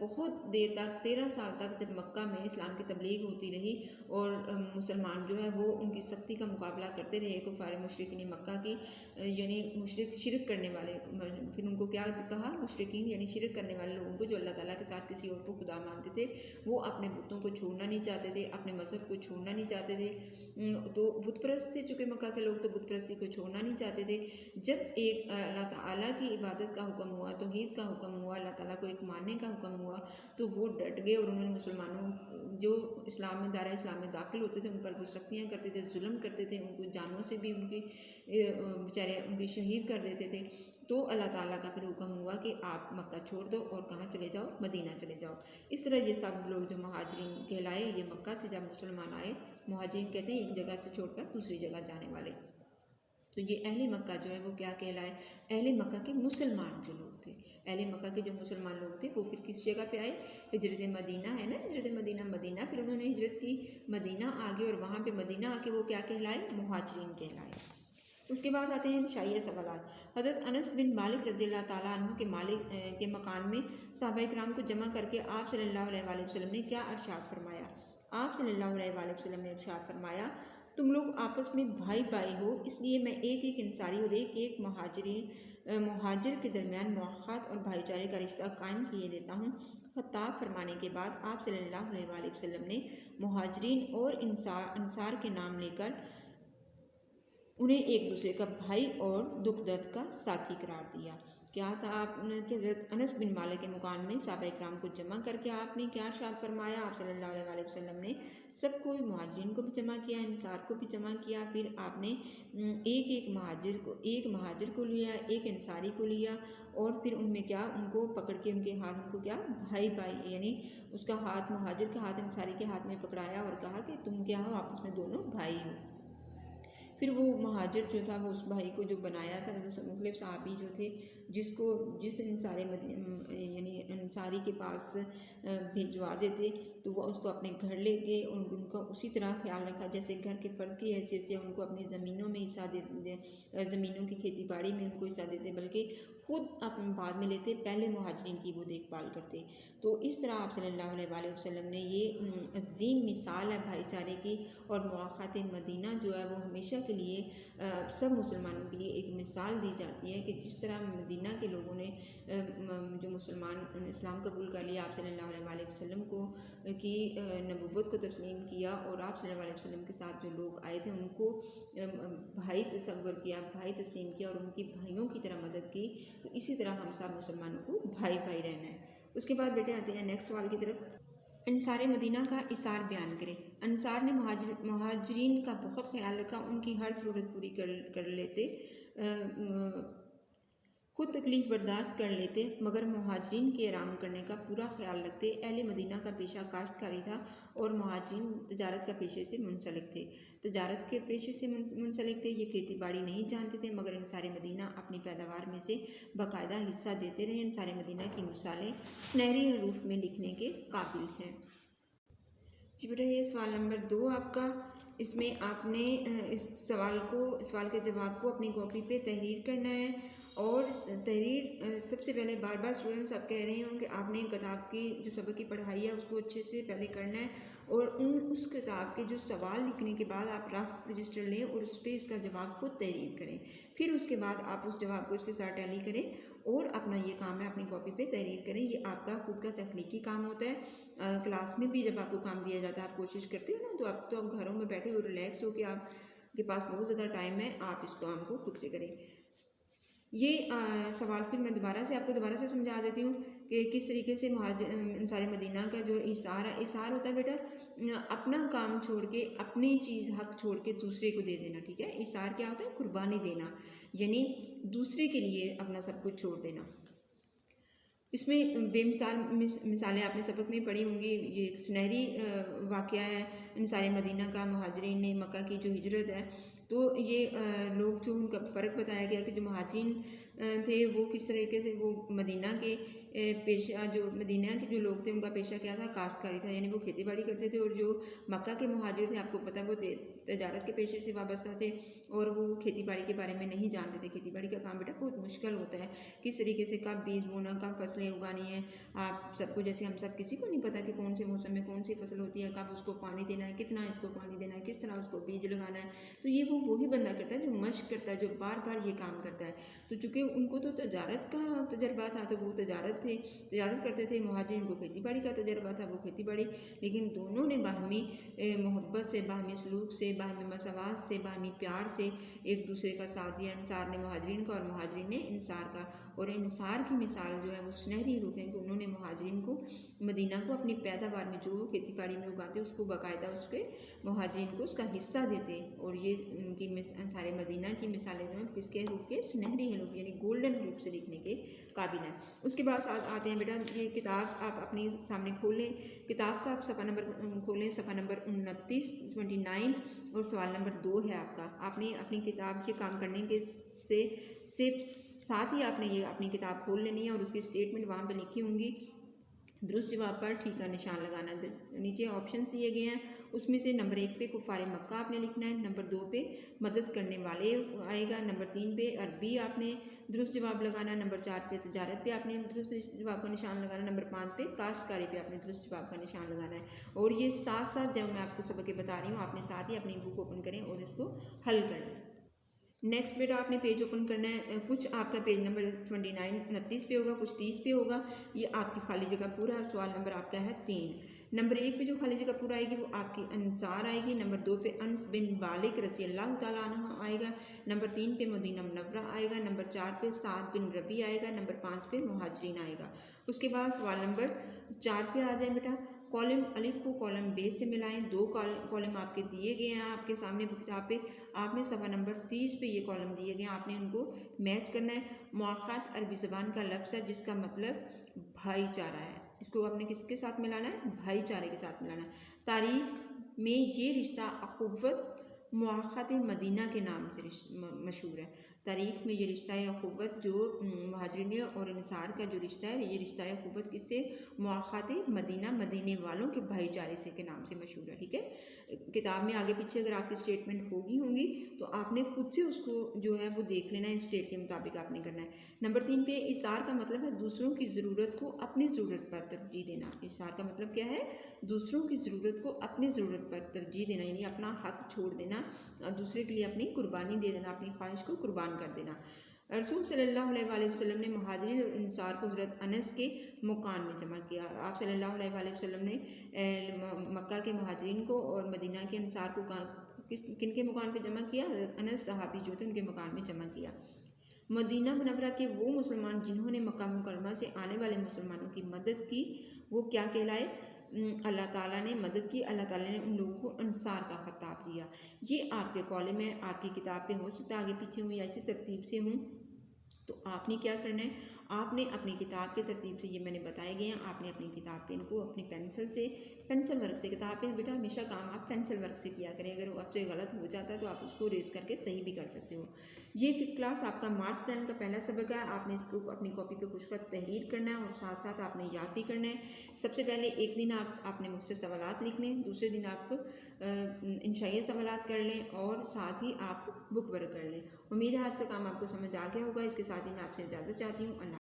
بہت دیر تک 13 سال تک جب مکہ میں اسلام کی تبلیغ ہوتی رہی اور مسلمان جو ہے وہ ان کی سختی کا مقابلہ کرتے رہے کفار مشرکین مکہ کی، یعنی مشرک شرک کرنے والے، پھر ان کو کیا کہا، مشرکین یعنی شرک کرنے والے لوگوں کو جو اللہ تعالیٰ کے ساتھ کسی اور کو خدا مانتے تھے، وہ اپنے بتوں کو چھوڑنا نہیں چاہتے تھے، اپنے مذہب کو چھوڑنا نہیں چاہتے تھے، تو بت پرست تھے چونکہ مکہ کے لوگ، تو بت پرستی کو چھوڑنا نہیں چاہتے تھے۔ جب ایک اللہ تعالیٰ کی عبادت کا حکم ہوا، توحید کا حکم ہوا، اللہ تعالیٰ کو ایک ماننے کا حکم ہوا، تو وہ ڈٹ گئے اور انہوں نے مسلمانوں جو اسلام میں دائرہ اسلام میں داخل ہوتے تھے ان پر وہ سختیاں کرتے تھے، ظلم کرتے تھے، ان کو جانوں سے بھی ان کی بیچارے ان کی شہید کر دیتے تھے۔ تو اللہ تعالیٰ کا پھر حکم ہوا کہ آپ مکہ چھوڑ دو اور کہاں چلے جاؤ، مدینہ چلے جاؤ۔ اس طرح یہ سب لوگ جو مہاجرین کہلائے، یہ مکہ سے جب مسلمان آئے، مہاجرین کہتے ہیں ایک جگہ سے چھوڑ کر دوسری جگہ جانے والے، تو یہ اہل مکہ جو ہے وہ کیا کہلائے، اہل مکہ کے مسلمان جو لوگ تھے، اہل مکہ کے جو مسلمان لوگ تھے وہ پھر کس جگہ پہ آئے، ہجرت مدینہ ہے نا، ہجرت مدینہ، پھر انہوں نے ہجرت کی مدینہ آگے، اور وہاں پہ مدینہ آ کے وہ کیا کہلائے، مہاجرین کہلائے۔ اس کے بعد آتے ہیں شائع سوالات۔ حضرت انس بن مالک رضی اللہ تعالیٰ عنہ کے مکان میں صحابہ کرام کو جمع کر کے آپ صلی اللہ علیہ وآلہ وسلم نے کیا ارشاد فرمایا؟ آپ صلی اللہ علیہ وآلہ وسلم نے ارشاد فرمایا، تم لوگ آپس میں بھائی بھائی ہو، اس لیے میں ایک ایک انصاری اور ایک ایک مہاجر کے درمیان موافقت اور بھائی چارے کا رشتہ قائم کیے دیتا ہوں۔ خطاب فرمانے کے بعد آپ صلی اللہ علیہ وآلہ وسلم نے مہاجرین اور انصار کے نام لے کر انہیں ایک دوسرے کا بھائی اور دکھ درد کا ساتھی قرار دیا۔ کیا تھا آپ نے کہ حضرت انس بن مالک کے مکان میں صحابہ اکرام کو جمع کر کے آپ نے کیا ارشاد فرمایا؟ آپ صلی اللہ علیہ وآلہ وسلم نے سب کو، مہاجرین کو بھی جمع کیا، انصار کو بھی جمع کیا، پھر آپ نے ایک مہاجر کو لیا، ایک انصاری کو لیا، اور پھر ان میں کیا، ان کو پکڑ کے ان کے ہاتھ، ان کو کیا، بھائی بھائی، یعنی اس کا ہاتھ، مہاجر کا ہاتھ انصاری کے ہاتھ میں پکڑایا اور کہا کہ تم کیا ہو، آپس میں دونوں بھائی ہو۔ پھر وہ مہاجر جو تھا وہ اس بھائی کو جو بنایا تھا، مختلف صحابی جو تھے، جس یعنی انصاری کے پاس بھیجوا دیتے، تو وہ اس کو اپنے گھر لے گئے اور ان کا اسی طرح خیال رکھا جیسے گھر کے فرد کی حیثیت سے ان کو اپنی زمینوں میں حصہ دیتے، زمینوں کی کھیتی باڑی میں ان کو حصہ دیتے، بلکہ خود اپنے بعد میں لیتے، پہلے مہاجرین کی وہ دیکھ بھال کرتے۔ تو اس طرح آپ صلی اللہ علیہ وآلہ وسلم نے یہ عظیم مثال ہے بھائی چارے کی، اور مواقعات مدینہ جو ہے وہ ہمیشہ کے لیے سب مسلمانوں کے لیے ایک مثال دی جاتی ہے کہ جس طرح مدینہ کے لوگوں نے جو مسلمان اسلام قبول کر لیا، آپ صلی اللہ علیہ وآلہ وسلم کی نبوت کو تسلیم کیا، اور آپ صلی اللہ علیہ وسلم کے ساتھ جو لوگ آئے تھے ان کو بھائی تصور کیا، بھائی تسلیم کیا، اور ان کی بھائیوں کی طرح مدد کی، تو اسی طرح ہم سب مسلمانوں کو بھائی بھائی رہنا ہے۔ اس کے بعد بیٹے آتے ہیں نیکسٹ سوال کی طرف۔ انصار مدینہ کا اثار بیان کریں۔ انصار نے مہاجرین کا بہت خیال رکھا، ان کی ہر ضرورت پوری کر لیتے، خود تکلیف برداشت کر لیتے، مگر مہاجرین کے آرام کرنے کا پورا خیال رکھتے۔ اہل مدینہ کا پیشہ کاشتکاری تھا اور مہاجرین تجارت کا پیشے سے منسلک تھے، یہ کھیتی باڑی نہیں جانتے تھے، مگر انصار مدینہ اپنی پیداوار میں سے باقاعدہ حصہ دیتے رہے۔ انصار مدینہ کی مثالیں سنہری حروف میں لکھنے کے قابل ہیں۔ جی بیٹا یہ سوال نمبر 2 آپ کا، اس میں آپ نے اس سوال کے جواب کو اپنی کاپی پہ تحریر کرنا ہے، اور تحریر سب سے پہلے بار بار اسٹوڈنٹس آپ کہہ رہے ہوں کہ آپ نے کتاب کی جو سبق کی پڑھائی ہے اس کو اچھے سے پہلے کرنا ہے، اور اس کتاب کے جو سوال لکھنے کے بعد آپ رف رجسٹر لیں اور اس پہ اس کا جواب خود تحریر کریں، پھر اس کے بعد آپ اس جواب کو اس کے ساتھ ٹیلی کریں، اور اپنا یہ کام ہے اپنی کاپی پہ تحریر کریں۔ یہ آپ کا خود کا تخلیقی کام ہوتا ہے۔ کلاس میں بھی جب آپ کو کام دیا جاتا ہے آپ کوشش کرتے ہو نا، تو آپ گھروں میں بیٹھے ہو ریلیکس ہو کے آپ کے پاس بہت زیادہ ٹائم ہے، آپ اس کام کو خود سے کریں۔ یہ سوال پھر میں آپ کو دوبارہ سے سمجھا دیتی ہوں کہ کس طریقے سے انصار مدینہ کا جو اثار ہے، اثار ہوتا ہے بیٹا اپنا کام چھوڑ کے، اپنی چیز حق چھوڑ کے دوسرے کو دے دینا، ٹھیک ہے۔ اثار کیا ہوتا ہے؟ قربانی دینا، یعنی دوسرے کے لیے اپنا سب کچھ چھوڑ دینا۔ اس میں بے مثال مثالیں آپ نے سبق میں پڑھی ہوں گی۔ یہ ایک سنہری واقعہ ہے انصار مدینہ کا، مہاجرین نے مکہ کی جو ہجرت ہے، تو یہ لوگ جو ان کا فرق بتایا گیا کہ جو مہاجرین تھے وہ کس طریقے سے وہ مدینہ کے پیشہ جو مدینہ کے جو لوگ تھے ان کا پیشہ کیا تھا؟ کاشتکاری تھا، یعنی وہ کھیتی باڑی کرتے تھے، اور جو مکہ کے مہاجر تھے آپ کو پتہ وہ تجارت کے پیشے سے وابستہ تھے اور وہ کھیتی باڑی کے بارے میں نہیں جانتے تھے۔ کھیتی باڑی کا کام بیٹا بہت مشکل ہوتا ہے، کس طریقے سے کب بیج بونا، کب فصلیں اگانی ہیں، آپ سب کو جیسے ہم سب کسی کو نہیں پتہ کہ کون سے موسم میں کون سی فصل ہوتی ہے، کب اس کو پانی دینا ہے، کتنا اس کو پانی دینا ہے، کس طرح اس کو بیج لگانا ہے۔ تو یہ وہی بندہ کرتا ہے جو مشق کرتا ہے، جو بار بار یہ کام کرتا ہے۔ تو چونکہ ان کو تو تجارت کا تجربہ تھا تو وہ تجارت کرتے تھے، مہاجرین کو کھیتی باڑی کا تجربہ تھا، وہ کھیتی باڑی، لیکن دونوں نے باہمی محبت سے، باہمی سلوک سے، باہمی مساوات سے، باہمی پیار سے ایک دوسرے کا ساتھ دیا۔ انصار نے مہاجرین کا اور مہاجرین نے انصار کا، اور انصار کی مثال جو ہے وہ سنہری روپ ہے کہ انہوں نے مہاجرین کو، مدینہ کو اپنی پیداوار میں جو کھیتی باڑی میں اگاتے اس کو باقاعدہ اس کے مہاجرین کو اس کا حصہ دیتے، اور یہ ان کی انصار مدینہ کی مثالیں جو ہیں کس کے حروف کے؟ سنہری حروف یعنی گولڈن حروف سے لکھنے کے قابل ہیں۔ اس کے بعد آتے ہیں بیٹا، یہ کتاب آپ اپنے سامنے کھول لیں، کتاب کا آپ صفحہ نمبر کھولیں، صفحہ نمبر 29 اور سوال نمبر 2 ہے آپ کا۔ آپ نے اپنی کتاب کے کام کرنے کے سے ساتھ ہی آپ نے یہ اپنی کتاب کھول لینی ہے، اور اس کی اسٹیٹمنٹ وہاں پہ لکھی ہوں گی، درست جواب پر ٹھیک کا نشان لگانا۔ نیچے آپشنز دیے گئے ہیں، اس میں سے نمبر 1 پہ کفار مکہ آپ نے لکھنا ہے، نمبر 2 پہ مدد کرنے والے آئے گا، نمبر 3 پہ عربی آپ نے درست جواب لگانا، نمبر 4 پہ تجارت پہ آپ نے درست جواب کا نشان لگانا، نمبر 5 پہ کاشتکاری پہ آپ نے درست جواب کا نشان لگانا ہے۔ اور یہ ساتھ ساتھ جب میں آپ کو سبق بتا رہی ہوں آپ نے ساتھ ہی اپنی بک اوپن کریں اور اس کو حل کر لیں۔ نیکسٹ بیٹا آپ نے پیج اوپن کرنا ہے، کچھ آپ کا پیج نمبر 29 پہ ہوگا، کچھ 30 پہ ہوگا، یہ آپ کی خالی جگہ پورا، سوال نمبر آپ کا ہے 3۔ نمبر 1 پہ جو خالی جگہ پورا آئے گی وہ آپ کی انصار آئے گی، نمبر 2 پہ انس بن مالک رضی اللہ تعالیٰ عنہ آئے گا، نمبر 3 پہ مدینہ منورہ آئے گا، نمبر 4 پہ سعد بن ربی آئے گا، نمبر 5 پہ مہاجرین آئے گا۔ اس کے بعد سوال نمبر 4 پہ آ جائیں بیٹا، کالم الف کو کالم بے سے ملائیں، 2 کالم آپ کے دیے گئے ہیں آپ کے سامنے کتاب پہ، آپ نے صفحہ نمبر 30 پہ یہ کالم دیے گئے ہیں، آپ نے ان کو میچ کرنا ہے۔ مواخات عربی زبان کا لفظ ہے جس کا مطلب بھائی چارہ ہے، اس کو آپ نے کس کے ساتھ ملانا ہے؟ بھائی چارے کے ساتھ ملانا ہے۔ تاریخ میں یہ رشتہ اخوت مواخات مدینہ کے نام سے مشہور ہے۔ تاریخ میں یہ رشتہ اخوت جو مہاجرین اور انصار کا جو رشتہ ہے، یہ رشتہ اخوت کس سے؟ مواخات مدینہ، مدینے والوں کے بھائی چارے سے کے نام سے مشہور ہے، ٹھیک ہے۔ کتاب میں آگے پیچھے اگر آپ کی اسٹیٹمنٹ ہوگی تو آپ نے خود سے اس کو جو ہے وہ دیکھ لینا ہے، اسٹیٹ کے مطابق آپ نے کرنا ہے۔ نمبر 3 پہ اثار کا مطلب ہے دوسروں کی ضرورت کو اپنی ضرورت پر ترجیح دینا۔ اثار کا مطلب کیا ہے؟ دوسروں کی ضرورت کو اپنی ضرورت پر ترجیح دینا، یعنی اپنا حق چھوڑ دینا، دوسرے کے لیے اپنی قربانی دے دینا، اپنی خواہش کو قربان کر دینا۔ رسول صلی اللہ علیہ وآلہ وسلم نے مہاجرین اور انصار کو حضرت انس کے مکان میں جمع کیا۔ آپ صلی اللہ علیہ وآلہ وسلم نے مکہ کے مہاجرین کو اور مدینہ کے انصار کو کن کے مکان پہ جمع کیا؟ حضرت انس صحابی جو تھے ان کے مکان میں جمع کیا۔ مدینہ منورہ کے وہ مسلمان جنہوں نے مکہ مکرمہ سے آنے والے مسلمانوں کی مدد کی وہ کیا کہلائے؟ اللہ تعالیٰ نے مدد کی، اللہ تعالیٰ نے ان لوگوں کو انصار کا خطاب دیا۔ یہ آپ کے کالم ہے، آپ کی کتاب پہ ہو سکتا ہے آگے پیچھے ہوں یا اسی ترتیب سے ہوں، تو آپ نے کیا کرنا ہے؟ آپ نے اپنی کتاب کے ترتیب سے، یہ میں نے بتائے گئے ہیں، آپ نے اپنی کتاب پہ ان کو اپنی پینسل ورک سے، کتاب پہ بیٹا ہمیشہ کام آپ پینسل ورک سے کیا کریں، اگر آپ سے غلط ہو جاتا ہے تو آپ اس کو ریز کر کے صحیح بھی کر سکتے ہو۔ یہ کلاس آپ کا مارچ پلان کا پہلا سبق ہے، آپ نے اس کو اپنی کاپی پہ خوش خط تحریر کرنا ہے اور ساتھ ساتھ آپ نے یاد بھی کرنا ہے۔ سب سے پہلے ایک دن آپ نے مجھ سے سوالات لکھ لیں، دوسرے دن آپ انشائیہ سوالات کر لیں اور ساتھ ہی آپ بک ورک کر لیں۔ امید ہے آج کا کام آپ کو سمجھ آ گیا ہوگا، اس کے ساتھ ہی میں آپ سے اجازت چاہتی ہوں۔ اللہ